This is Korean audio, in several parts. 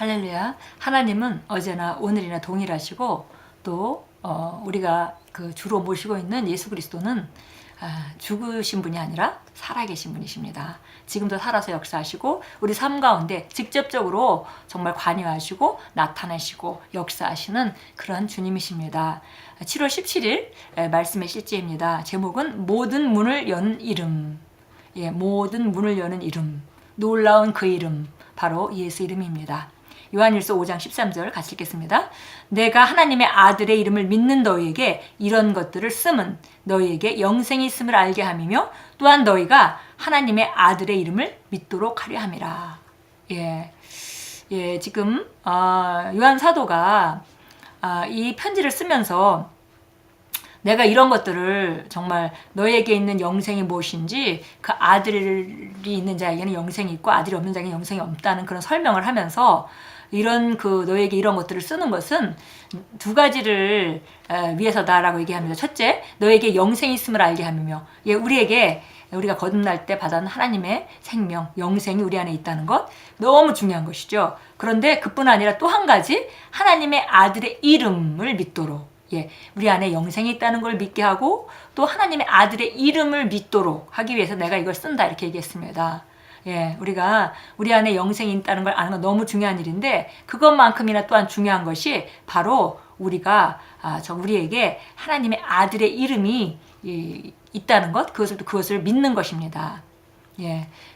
할렐루야. 하나님은 어제나 오늘이나 동일하시고 또 우리가 그 주로 모시고 있는 예수 그리스도는 죽으신 분이 아니라 살아계신 분이십니다. 지금도 살아서 역사하시고 우리 삶 가운데 직접적으로 정말 관여하시고 나타나시고 역사하시는 그런 주님이십니다. 7월 17일 말씀의 실제입니다. 제목은 모든 문을 여는 이름. 모든 문을 여는 이름. 놀라운 그 이름. 바로 예수 이름입니다. 요한일서 5장 13절 같이 읽겠습니다. 내가 하나님의 아들의 이름을 믿는 너희에게 이런 것들을 쓰면 너희에게 영생이 있음을 알게 함이며 또한 너희가 하나님의 아들의 이름을 믿도록 하려 함이라. 지금 요한 사도가 이 편지를 쓰면서 내가 이런 것들을 정말 너에게 있는 영생이 무엇인지 그 아들이 있는 자에게는 영생이 있고 아들이 없는 자에게는 영생이 없다는 그런 설명을 하면서 이런 너에게 이런 것들을 쓰는 것은 두 가지를 위해서다라고 얘기합니다. 첫째, 너에게 영생이 있음을 알게 함이며 우리가 거듭날 때 받은 하나님의 생명, 영생이 우리 안에 있다는 것 너무 중요한 것이죠. 그런데 그뿐 아니라 또 한 가지 하나님의 아들의 이름을 믿도록 우리 안에 영생이 있다는 걸 믿게 하고 또 하나님의 아들의 이름을 믿도록 하기 위해서 내가 이걸 쓴다 이렇게 얘기했습니다. 우리가 우리 안에 영생이 있다는 걸 아는 건 너무 중요한 일인데 그것만큼이나 또한 중요한 것이 바로 우리가 우리에게 하나님의 아들의 이름이 있다는 것, 그것을 믿는 것입니다.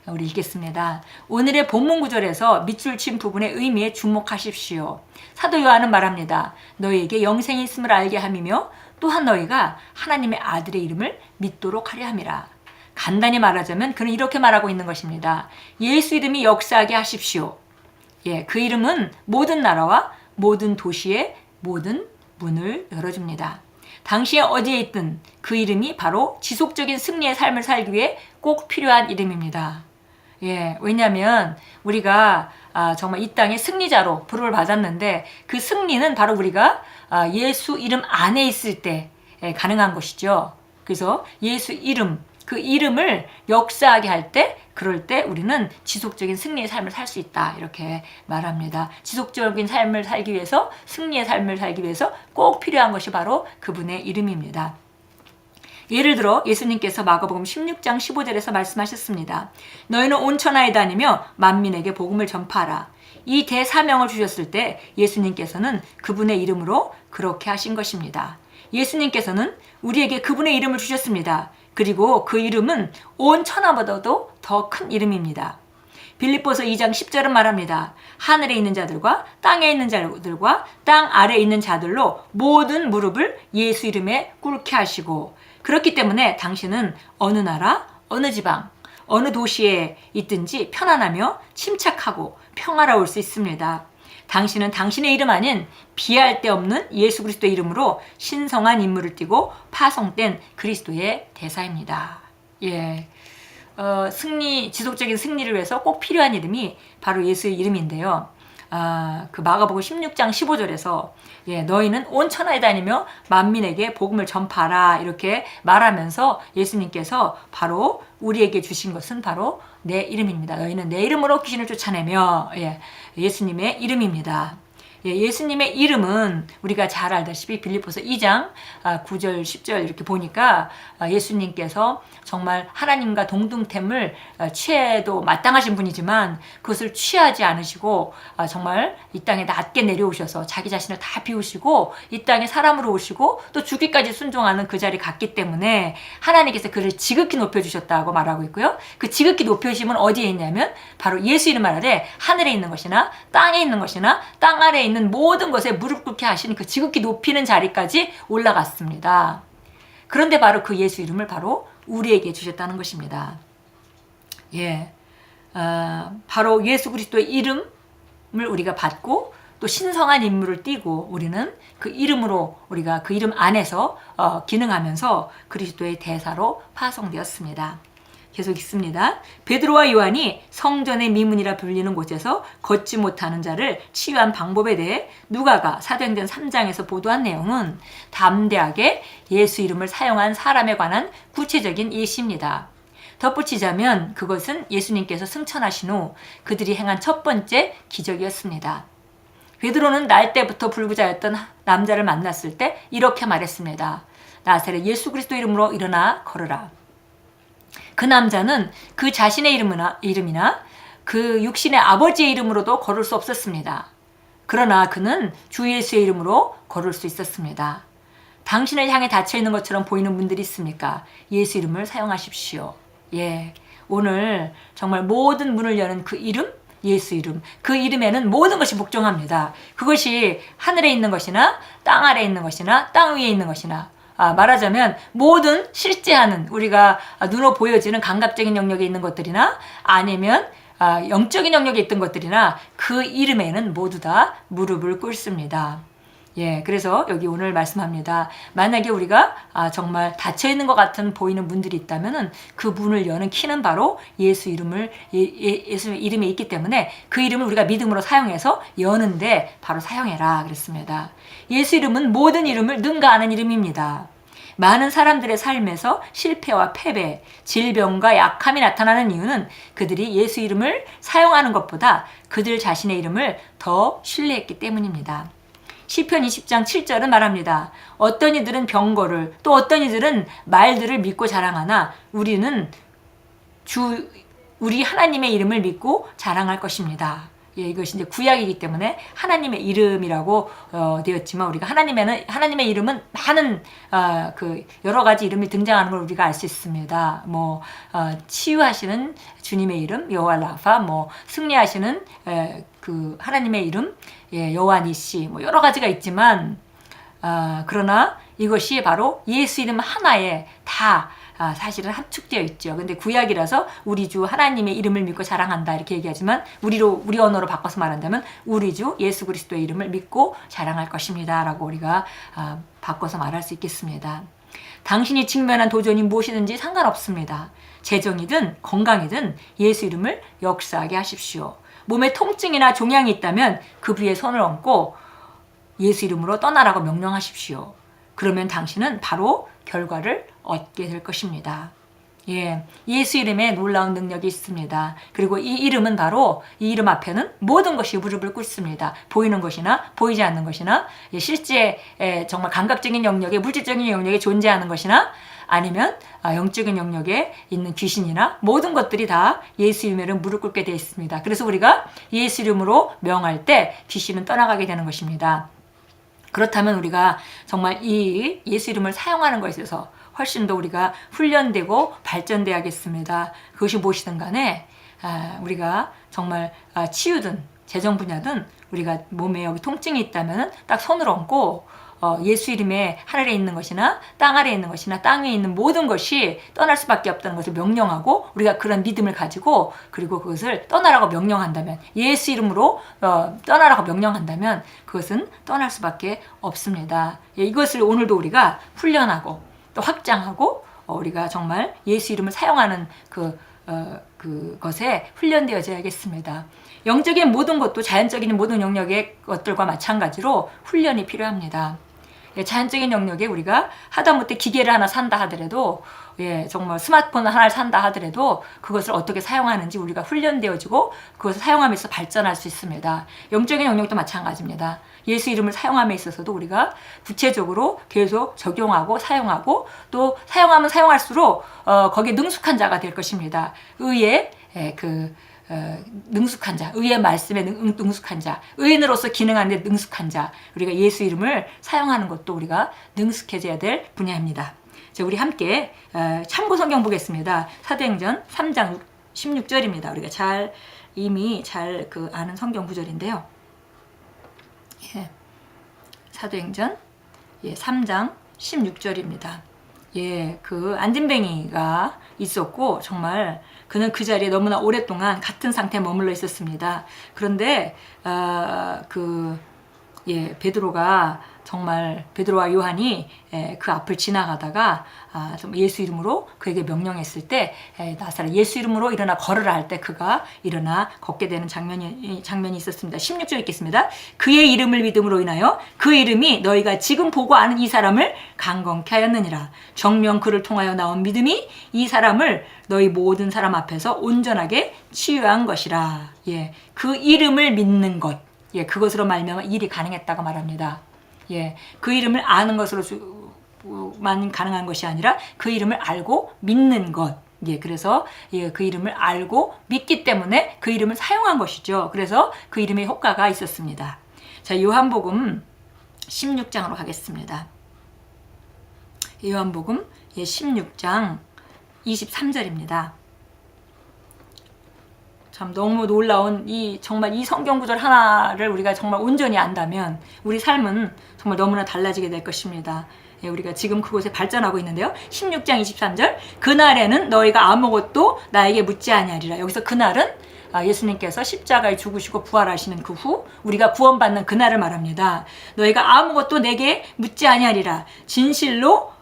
우리 읽겠습니다. 오늘의 본문 구절에서 밑줄 친 부분의 의미에 주목하십시오. 사도 요한은 말합니다. 너희에게 영생이 있음을 알게 함이며 또한 너희가 하나님의 아들의 이름을 믿도록 하려 함이라. 간단히 말하자면 그는 이렇게 말하고 있는 것입니다. 예수 이름이 역사하게 하십시오. 그 이름은 모든 나라와 모든 도시의 모든 문을 열어줍니다. 당시에 어디에 있든 그 이름이 바로 지속적인 승리의 삶을 살기 위해 꼭 필요한 이름입니다. 왜냐하면 우리가 정말 이 땅의 승리자로 부름을 받았는데 그 승리는 바로 우리가 예수 이름 안에 있을 때 가능한 것이죠. 그래서 예수 이름, 그 이름을 역사하게 할 때 그럴 때 우리는 지속적인 승리의 삶을 살 수 있다 이렇게 말합니다. 지속적인 삶을 살기 위해서 승리의 삶을 살기 위해서 꼭 필요한 것이 바로 그분의 이름입니다. 예를 들어 예수님께서 마가복음 16장 15절에서 말씀하셨습니다. 너희는 온 천하에 다니며 만민에게 복음을 전파하라. 이 대사명을 주셨을 때 예수님께서는 그분의 이름으로 그렇게 하신 것입니다. 예수님께서는 우리에게 그분의 이름을 주셨습니다. 그리고 그 이름은 온 천하보다도 더 큰 이름입니다. 빌립보서 2장 10절은 말합니다. 하늘에 있는 자들과 땅에 있는 자들과 땅 아래에 있는 자들로 모든 무릎을 예수 이름에 꿇게 하시고 그렇기 때문에 당신은 어느 나라, 어느 지방, 어느 도시에 있든지 편안하며 침착하고 평화로울 수 있습니다. 당신은 당신의 이름 아닌 비할 데 없는 예수 그리스도의 이름으로 신성한 인물을 띠고 파송된 그리스도의 대사입니다. 지속적인 승리를 위해서 꼭 필요한 이름이 바로 예수의 이름인데요. 그 마가복음 16장 15절에서 너희는 온 천하에 다니며 만민에게 복음을 전파하라 이렇게 말하면서 예수님께서 바로 우리에게 주신 것은 바로 내 이름입니다. 너희는 내 이름으로 귀신을 쫓아내며 예수님의 이름입니다. 예수님의 이름은 우리가 잘 알다시피 빌립보서 2장 9절 10절 이렇게 보니까 예수님께서 정말 하나님과 동등됨을 취해도 마땅하신 분이지만 그것을 취하지 않으시고 정말 이 땅에 낮게 내려오셔서 자기 자신을 다 비우시고 이 땅에 사람으로 오시고 또 죽기까지 순종하는 그 자리 갔기 때문에 하나님께서 그를 지극히 높여주셨다고 말하고 있고요. 그 지극히 높여주심은 어디에 있냐면 바로 예수 이름 아래 하늘에 있는 것이나 땅에 있는 것이나 땅 아래에 있는 모든 것에 무릎 꿇게 하신 그 지극히 높이는 자리까지 올라갔습니다. 그런데 바로 그 예수 이름을 바로 우리에게 주셨다는 것입니다. 바로 예수 그리스도의 이름을 우리가 받고 또 신성한 인물을 띠고 우리는 그 이름으로 우리가 그 이름 안에서 기능하면서 그리스도의 대사로 파송되었습니다. 계속 읽습니다. 베드로와 요한이 성전의 미문이라 불리는 곳에서 걷지 못하는 자를 치유한 방법에 대해 누가가 사도행전 3장에서 보도한 내용은 담대하게 예수 이름을 사용한 사람에 관한 구체적인 예시입니다. 덧붙이자면 그것은 예수님께서 승천하신 후 그들이 행한 첫 번째 기적이었습니다. 베드로는 날 때부터 불구자였던 남자를 만났을 때 이렇게 말했습니다. 나사렛 예수 그리스도 이름으로 일어나 걸으라. 그 남자는 그 자신의 이름이나 그 육신의 아버지의 이름으로도 걸을 수 없었습니다. 그러나 그는 주 예수의 이름으로 걸을 수 있었습니다. 당신을 향해 닫혀있는 것처럼 보이는 분들이 있습니까? 예수 이름을 사용하십시오. 예, 오늘 정말 모든 문을 여는 그 이름, 예수 이름, 그 이름에는 모든 것이 복종합니다. 그것이 하늘에 있는 것이나 땅 아래에 있는 것이나 땅 위에 있는 것이나 말하자면 모든 실제하는 우리가 눈으로 보여지는 감각적인 영역에 있는 것들이나 아니면 영적인 영역에 있던 것들이나 그 이름에는 모두 다 무릎을 꿇습니다. 예, 그래서 여기 오늘 말씀합니다. 만약에 우리가 정말 닫혀있는 것 같은 보이는 문들이 있다면은 그 문을 여는 키는 바로 예수 이름을, 예수 이름이 있기 때문에 그 이름을 우리가 믿음으로 사용해서 여는데 바로 사용해라 그랬습니다. 예수 이름은 모든 이름을 능가하는 이름입니다. 많은 사람들의 삶에서 실패와 패배, 질병과 약함이 나타나는 이유는 그들이 예수 이름을 사용하는 것보다 그들 자신의 이름을 더 신뢰했기 때문입니다. 시편 20장 7절은 말합니다. 어떤 이들은 병거를 또 어떤 이들은 말들을 믿고 자랑하나 우리는 우리 하나님의 이름을 믿고 자랑할 것입니다. 예, 이것이 이제 구약이기 때문에 하나님의 이름이라고 되었지만 우리가 하나님의 이름은 많은 그 여러 가지 이름이 등장하는 걸 우리가 알 수 있습니다. 뭐 치유하시는 주님의 이름 여호와 라파, 뭐 승리하시는 그 하나님의 이름 여호와 니시, 뭐 여러 가지가 있지만 그러나 이것이 바로 예수 이름 하나에 다 사실은 함축되어 있죠. 근데 구약이라서 우리 주 하나님의 이름을 믿고 자랑한다 이렇게 얘기하지만 우리 언어로 바꿔서 말한다면 우리 주 예수 그리스도의 이름을 믿고 자랑할 것입니다 라고 우리가 바꿔서 말할 수 있겠습니다. 당신이 직면한 도전이 무엇이든지 상관없습니다. 재정이든 건강이든 예수 이름을 역사하게 하십시오. 몸에 통증이나 종양이 있다면 그 위에 손을 얹고 예수 이름으로 떠나라고 명령하십시오. 그러면 당신은 바로 결과를 얻게 될 것입니다. 예, 예수 이름에 놀라운 능력이 있습니다. 그리고 이 이름은 바로 이 이름 앞에는 모든 것이 무릎을 꿇습니다. 보이는 것이나 보이지 않는 것이나 실제 정말 감각적인 영역에 물질적인 영역에 존재하는 것이나 아니면 영적인 영역에 있는 귀신이나 모든 것들이 다 예수 이름으로 무릎 꿇게 되어 있습니다. 그래서 우리가 예수 이름으로 명할 때 귀신은 떠나가게 되는 것입니다. 그렇다면 우리가 정말 이 예수 이름을 사용하는 것에 있어서 훨씬 더 우리가 훈련되고 발전돼야겠습니다. 그것이 무엇이든 간에 우리가 정말 치유든 재정 분야든 우리가 몸에 여기 통증이 있다면 딱 손을 얹고 예수 이름에 하늘에 있는 것이나 땅 아래에 있는 것이나 땅 위에 있는 모든 것이 떠날 수밖에 없다는 것을 명령하고 우리가 그런 믿음을 가지고 그리고 그것을 떠나라고 명령한다면 예수 이름으로 떠나라고 명령한다면 그것은 떠날 수밖에 없습니다. 이것을 오늘도 우리가 훈련하고 또 확장하고 우리가 정말 예수 이름을 사용하는 그것에 훈련되어져야겠습니다. 영적인 모든 것도 자연적인 모든 영역의 것들과 마찬가지로 훈련이 필요합니다. 자연적인 영역에 우리가 하다못해 기계를 하나 산다 하더라도 정말 스마트폰 하나를 산다 하더라도 그것을 어떻게 사용하는지 우리가 훈련되어지고 그것을 사용함에서 발전할 수 있습니다. 영적인 영역도 마찬가지입니다. 예수 이름을 사용함에 있어서도 우리가 구체적으로 계속 적용하고 사용하고 또 사용하면 사용할수록 거기에 능숙한 자가 될 것입니다. 의의 능숙한 자, 의의 말씀에 능숙한 자, 의인으로서 기능하는 데 능숙한 자, 우리가 예수 이름을 사용하는 것도 우리가 능숙해져야 될 분야입니다. 자, 우리 함께 참고 성경 보겠습니다. 사도행전 3장 16절입니다. 우리가 이미 잘 아는 성경 구절인데요. 사도행전 3장 16절입니다. 그 안진뱅이가 있었고 정말 그는 그 자리에 너무나 오랫동안 같은 상태에 머물러 있었습니다. 그런데 베드로와 요한이 그 앞을 지나가다가 예수 이름으로 그에게 명령했을 때 나사렛 예수 이름으로 일어나 걸으라 할 때 그가 일어나 걷게 되는 장면이 있었습니다. 16절 읽겠습니다. 그의 이름을 믿음으로 인하여 그 이름이 너희가 지금 보고 아는 이 사람을 강건케 하였느니라. 정녕 그를 통하여 나온 믿음이 이 사람을 너희 모든 사람 앞에서 온전하게 치유한 것이라. 그 이름을 믿는 것. 예, 그것으로 말미암아 일이 가능했다고 말합니다. 예, 그 이름을 아는 것으로만 가능한 것이 아니라 그 이름을 알고 믿는 것. 예, 그래서 예, 그 이름을 알고 믿기 때문에 그 이름을 사용한 것이죠. 그래서 그 이름의 효과가 있었습니다. 자, 요한복음 16장으로 가겠습니다. 요한복음 16장 23절입니다. 참 너무 놀라운 정말 이 성경 구절 하나를 우리가 정말 온전히 안다면 우리 삶은 정말 너무나 달라지게 될 것입니다. 예, 우리가 지금 그곳에 발전하고 있는데요. 16장 23절 그날에는 너희가 아무것도 나에게 묻지 아니하리라. 여기서 그날은 예수님께서 십자가에 죽으시고 부활하시는 그 후 우리가 구원받는 그날을 말합니다. 너희가 아무것도 내게 묻지 아니하리라. 진실로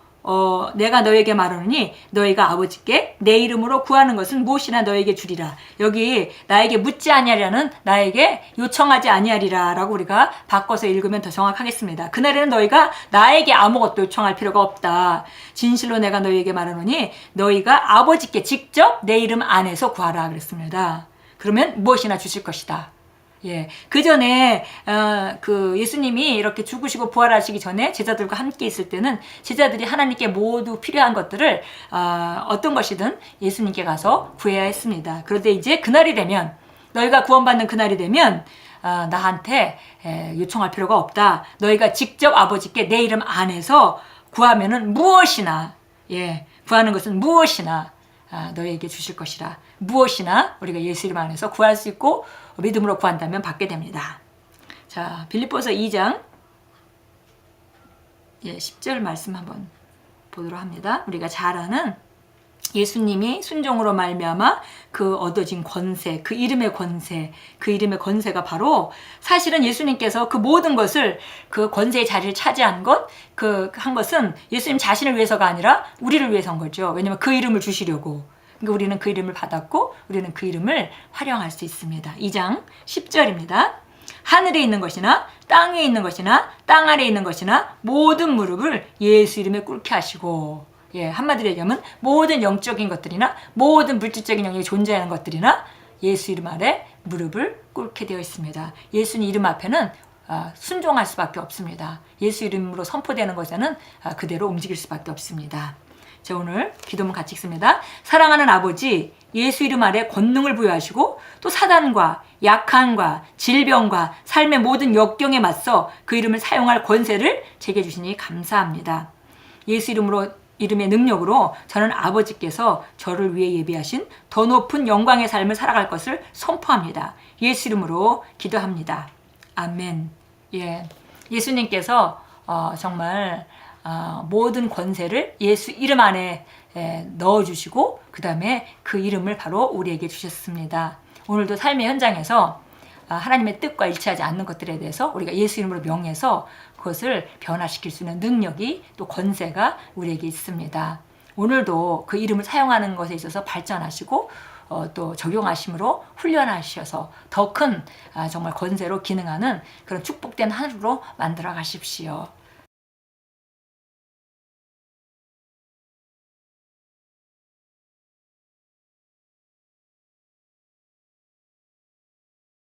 내가 너에게 말하노니 너희가 아버지께 내 이름으로 구하는 것은 무엇이나 너에게 주리라. 여기 나에게 묻지 아니하리라는 나에게 요청하지 아니하리라 라고 우리가 바꿔서 읽으면 더 정확하겠습니다. 그날에는 너희가 나에게 아무것도 요청할 필요가 없다. 진실로 내가 너희에게 말하노니 너희가 아버지께 직접 내 이름 안에서 구하라 그랬습니다. 그러면 무엇이나 주실 것이다. 예, 그 전에 그 예수님이 이렇게 죽으시고 부활하시기 전에 제자들과 함께 있을 때는 제자들이 하나님께 모두 필요한 것들을 어떤 것이든 예수님께 가서 구해야 했습니다. 그런데 이제 그날이 되면 너희가 구원받는 그날이 되면 나한테 요청할 필요가 없다. 너희가 직접 아버지께 내 이름 안에서 구하면은 무엇이나 구하는 것은 무엇이나 너희에게 주실 것이라. 무엇이나 우리가 예수 이름 안에서 구할 수 있고 믿음으로 구한다면 받게 됩니다. 자, 빌립보서 2장 10절 말씀 한번 보도록 합니다. 우리가 잘 아는 예수님이 순종으로 말미암아 그 얻어진 권세, 그 이름의 권세, 그 이름의 권세가 바로 사실은 예수님께서 그 모든 것을 그 권세의 자리를 차지한 한 것은 예수님 자신을 위해서가 아니라 우리를 위해서인 거죠. 왜냐하면 그 이름을 주시려고. 그러니까 우리는 그 이름을 받았고 우리는 그 이름을 활용할 수 있습니다. 2장 10절입니다. 하늘에 있는 것이나 땅 위에 있는 것이나 땅 아래에 있는 것이나 모든 무릎을 예수 이름에 꿇게 하시고 한마디로 얘기하면 모든 영적인 것들이나 모든 물질적인 영역이 존재하는 것들이나 예수 이름 아래 무릎을 꿇게 되어 있습니다. 예수님 이름 앞에는 순종할 수밖에 없습니다. 예수 이름으로 선포되는 것에는 그대로 움직일 수밖에 없습니다. 자, 오늘 기도문 같이 읽습니다. 사랑하는 아버지, 예수 이름 아래 권능을 부여하시고 또 사단과 약함과 질병과 삶의 모든 역경에 맞서 그 이름을 사용할 권세를 제게 주시니 감사합니다. 예수 이름의 능력으로 저는 아버지께서 저를 위해 예비하신 더 높은 영광의 삶을 살아갈 것을 선포합니다. 예수 이름으로 기도합니다. 아멘. 예수님께서 정말 모든 권세를 예수 이름 안에 넣어주시고 그 다음에 그 이름을 바로 우리에게 주셨습니다. 오늘도 삶의 현장에서 하나님의 뜻과 일치하지 않는 것들에 대해서 우리가 예수 이름으로 명해서 그것을 변화시킬 수 있는 능력이 또 권세가 우리에게 있습니다. 오늘도 그 이름을 사용하는 것에 있어서 발전하시고 또 적용하심으로 훈련하셔서 더 큰 정말 권세로 기능하는 그런 축복된 하루로 만들어 가십시오.